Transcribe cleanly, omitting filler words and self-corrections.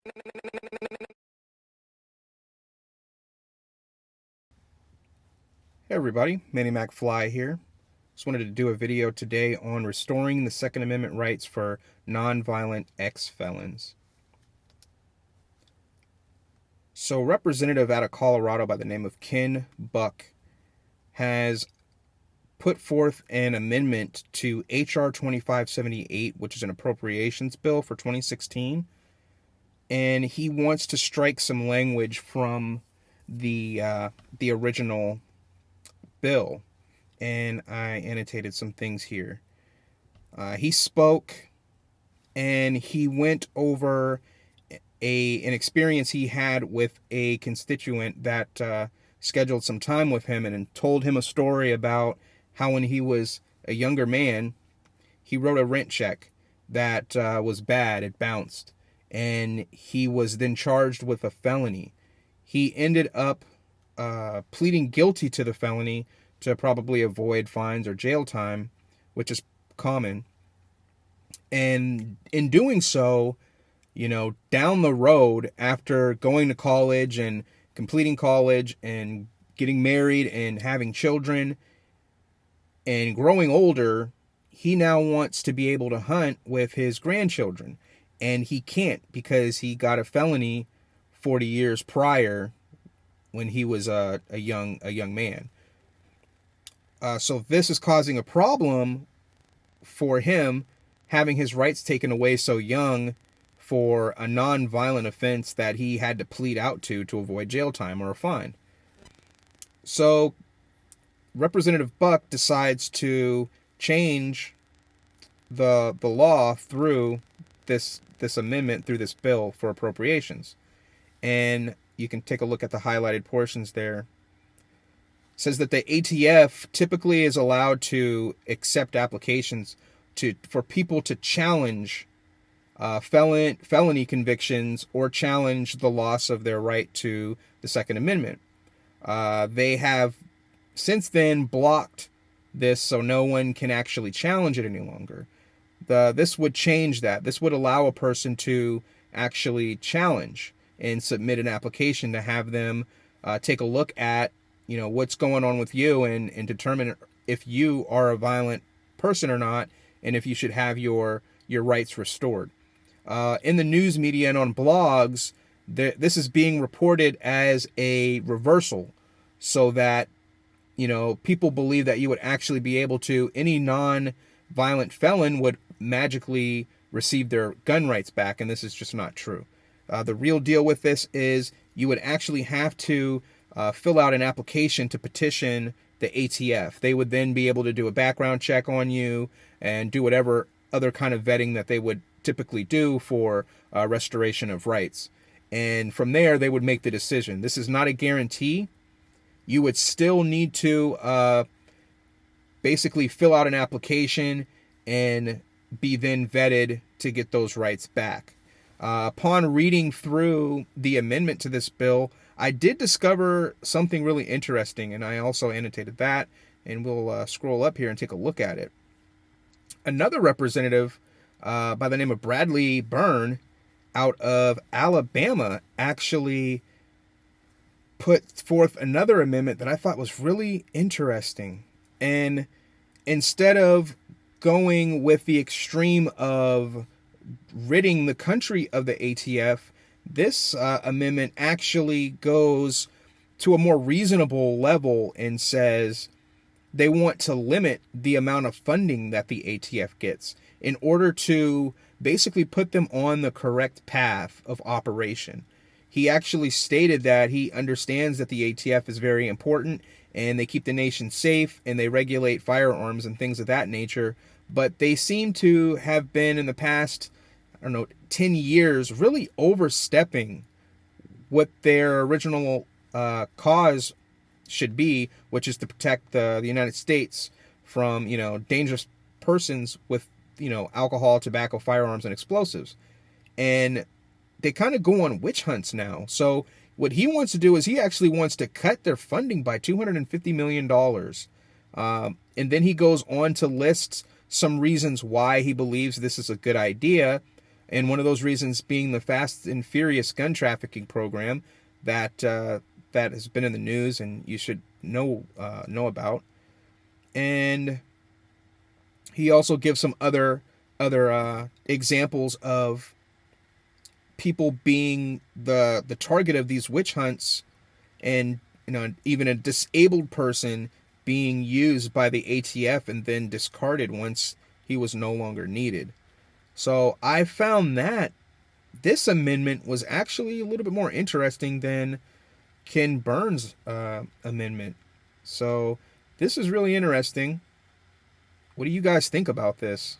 Hey everybody, Manny McFly here. Just wanted to do a video today on restoring the Second Amendment rights for nonviolent ex-felons. So, a representative out of Colorado by the name of Ken Buck has put forth an amendment to HR2578, which is an appropriations bill for 2016, and he wants to strike some language from the original bill. And I annotated some things here. He spoke and he went over an experience he had with a constituent that scheduled some time with him and told him a story about how when he was a younger man, he wrote a rent check that was bad, it bounced, and he was then charged with a felony. He ended up pleading guilty to the felony to probably avoid fines or jail time, which is common. And in doing so, down the road, after going to college and completing college and getting married and having children and growing older, he now wants to be able to hunt with his grandchildren. And he can't because he got a felony 40 years prior when he was a young man. So this is causing a problem for him, having his rights taken away so young for a non-violent offense that he had to plead out to avoid jail time or a fine. So Representative Buck decides to change the law through this amendment, through this bill for appropriations. And you can take a look at the highlighted portions there. It says that the ATF typically is allowed to accept applications for people to challenge felony convictions or challenge the loss of their right to the Second Amendment. They have since then blocked this so no one can actually challenge it any longer. This would change that. This would allow a person to actually challenge and submit an application to have them take a look at what's going on with you and determine if you are a violent person or not, and if you should have your rights restored. In the news media and on blogs, this is being reported as a reversal, so that people believe that you would actually be able to, any non-violent felon would magically receive their gun rights back, and this is just not true. The real deal with this is you would actually have to fill out an application to petition the ATF. They would then be able to do a background check on you and do whatever other kind of vetting that they would typically do for restoration of rights. And from there, they would make the decision. This is not a guarantee. You would still need to basically fill out an application and be then vetted to get those rights back. Upon reading through the amendment to this bill, I did discover something really interesting, and I also annotated that, and we'll scroll up here and take a look at it. Another representative by the name of Bradley Byrne out of Alabama actually put forth another amendment that I thought was really interesting. And instead of going with the extreme of ridding the country of the ATF, this amendment actually goes to a more reasonable level and says they want to limit the amount of funding that the ATF gets in order to basically put them on the correct path of operation. He actually stated that he understands that the ATF is very important and they keep the nation safe and they regulate firearms and things of that nature, but they seem to have been in the past 10 years, really overstepping what their original cause should be, which is to protect the United States from, dangerous persons with, alcohol, tobacco, firearms, and explosives. And they kind of go on witch hunts now. So what he wants to do is he actually wants to cut their funding by $250 million. And then he goes on to list some reasons why he believes this is a good idea. and one of those reasons being the Fast and Furious gun trafficking program that has been in the news and you should know about. And he also gives some other examples of people being the target of these witch hunts, and even a disabled person being used by the ATF and then discarded once he was no longer needed. So I found that this amendment was actually a little bit more interesting than Ken Burns' amendment. So this is really interesting. What do you guys think about this?